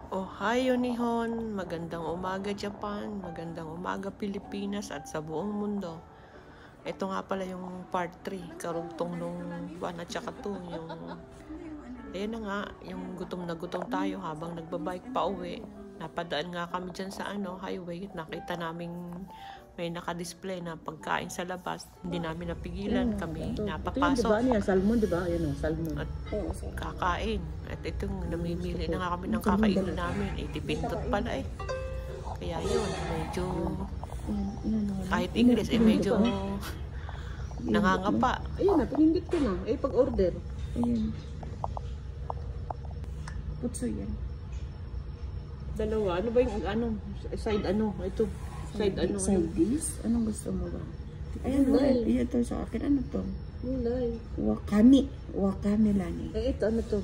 Ohio Nihon, magandang umaga Japan, magandang umaga Pilipinas at sa buong mundo. Ito nga pala yung part 3, karugtong nung 1 at saka 2, yung ayan na nga, yung gutom na gutom tayo habang nagbabike pa uwi. Napadaan nga kami dyan sa highway, nakita naming may nakadisplay na pagkain sa labas. Hindi namin napigilan, kami napapasok. Ito yun, diba? Salmon, diba? Ayan o, salmon. At kakain. At itong namimili na nga kami ng kakainin namin. Pindot pala eh. Kaya yun, medyo kahit English medyo nangangapa. Ayan na, pinindot ko na. Pag-order. Ayan. Putso yan. Dalawa. Ano ba yung side Ito. Side dish? Anong gusto mo ba? Ayan, ito sa akin. Ano to? Mulay. Wakame. Wakame lang eh. Ito, ano to?